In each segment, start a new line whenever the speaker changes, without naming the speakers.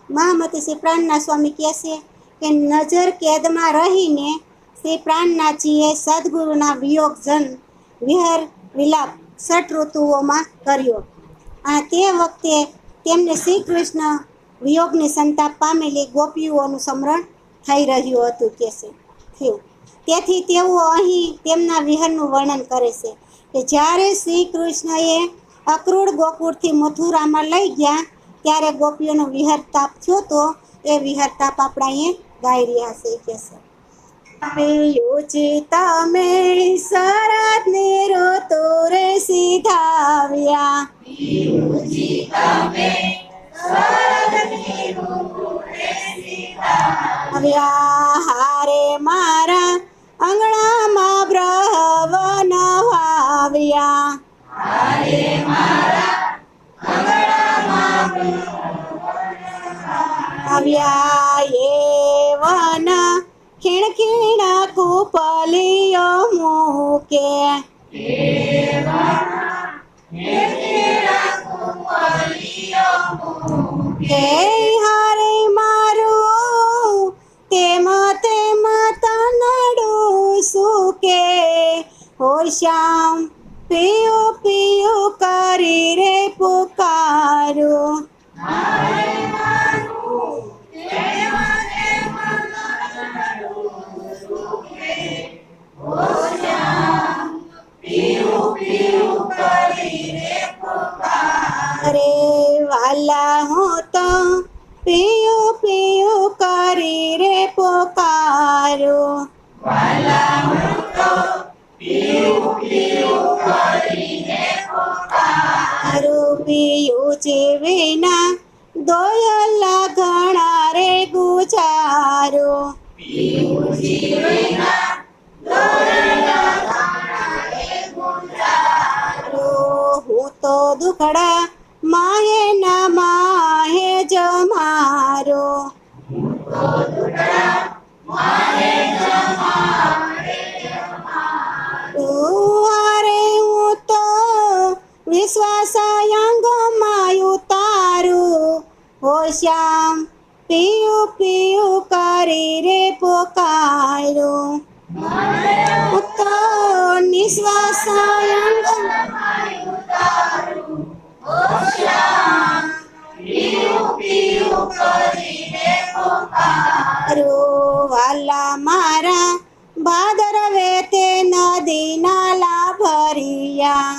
મહામતી શ્રી પ્રાણનાથ સ્વામી કહે છે કે નજર કેદમાં રહીને શ્રી પ્રાણનાથજીએ સદગુરુના વિયોગજન વિહર વિલાપ ષટ ઋતુઓમાં કર્યો. અને તે વખતે તેમને શ્રી કૃષ્ણ વિયોગની સંતાપ પામેલી ગોપીઓનું સ્મરણ થઈ રહ્યું હતું કે છે થયું. તેથી તેઓ અહીં તેમના વિહરનું વર્ણન કરે છે કે જ્યારે શ્રી કૃષ્ણએ અક્રૂર ગોકુળથી મથુરામાં લઈ ગયા ત્યારે ગોપીઓનો વિહર તાપ થયો તો એ વિહર તાપ આપણા અહીંયા ગાઈ રહ્યા છે કે છે. તમે શરદ ને ઋતુ રે સીધાવ્યા હારે મારા આંગણામાં બ્રહવન વાવ્યા. આવ્યા એવન ખીણ કુપલીઓ મૂકે હે હારે મારું તેમ તનડું સુકે હો શ્યામ પિયું પિયું કરી રે પુકારું. અરે વાલા હું તો પિયું પિયું કરી રે પોકારું. પિયું જીવીના દોયલા ઘણા રે ગુજારું. હું તો દુખડા માહે ના માહે જમારો. અરે હું તો વિશ્વાસ અંગમાં ઉતારું હો શ્યામ પિયું પિયું કરી રે પોકારું. તો નિશ્વાસ વાલા મારા ભાદરવે તે નદી નાલા ભર્યા.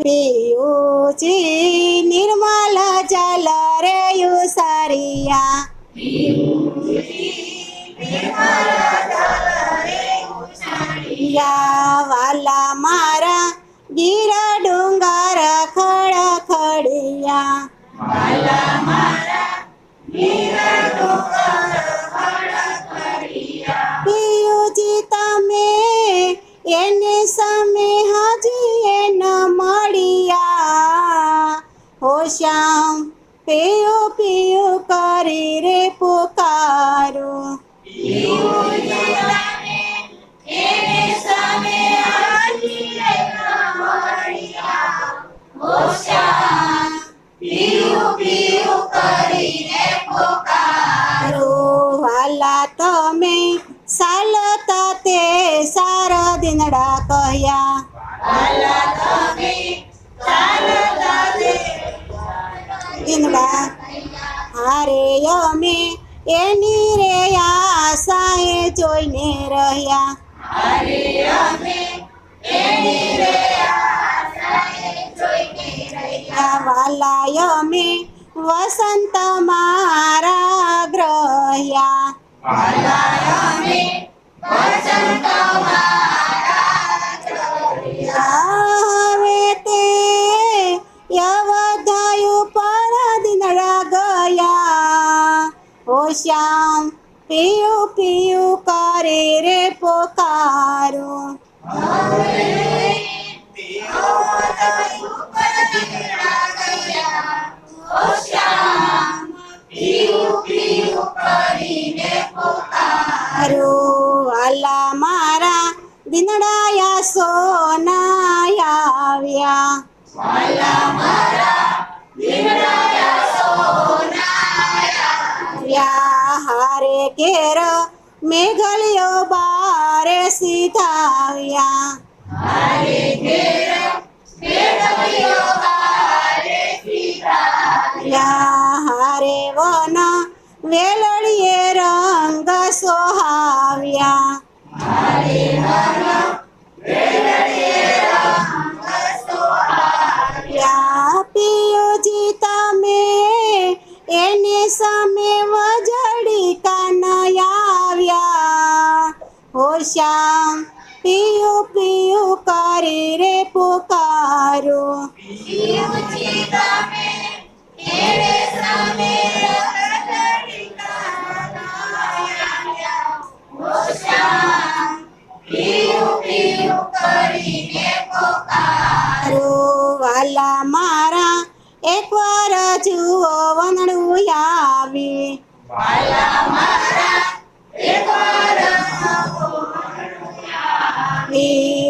પિયુજી નિર્મલ જલ રે યુસરિયા. વાલા મારા ગીર ડુંગર ખડખડિયા. પિયુજી તમે એને સામે હજી ન મળ્યા હો શ્યામ પિયું પિયું કરી રે પુકારું. વાલા તમે સાલતા તે સારા દિનડા કહ્યા. હારે અમે એની રે આશાએ જોઈને રહ્યા. વાલા અમે વસંત મારા ગ્રહ્યા. હવે તે યવધાયું પર દિનડા ગયા હો શ્યામ પિયું પિયું કરે રે પોકારું. વાલા મારા દિનડાયા સોનાયા આવ્યા હારે ઘેર મેઘલિયો બારે સીધાવ્યા હારે વન વેલડીએ રંગ સોહાવ્યા પિયુજી તમે એને સામે વજડી કાનયાવ્યા હો શ્યામ પિયુ પિયુ કરી રે પુકારો વાલા મારા એકવાર જુઓ વનડું આવી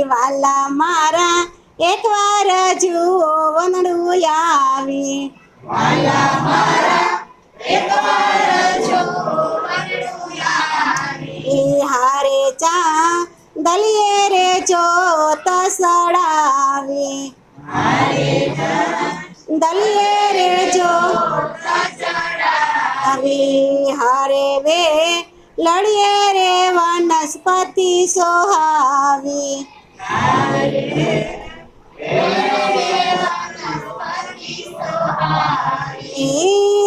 વાલા મારા એકવાર જુઓ વનડું આવી હારે ચા દલિયે રે જોત સડાવી દલિયે રે જો હારે વે લડિયે રે વનસ્પતિ સોહાવી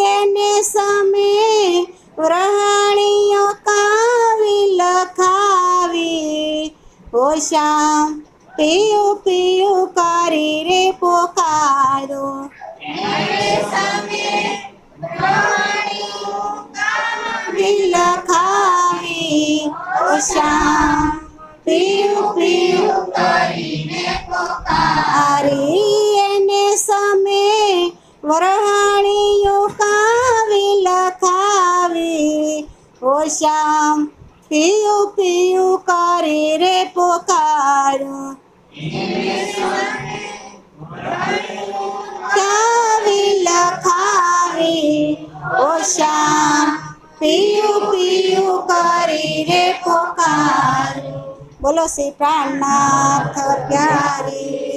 એને સામે વ્રહાણીઓ કાવી લખાવી હો શ્યામ પિયુ પિયુ કરી રે પોકારો લખાવી હો શ્યામ પિયુ પિયુ એને સામે વરહાણીઓ કાવી લખાવી હો શ્યામ પિયુ પિયુ કરી રે પોકારો કાવી લખાવી હો શ્યામ પિયુ પિયુ કરી રે પોકારો બોલો શ્રી પ્રાણનાથ પ્યારી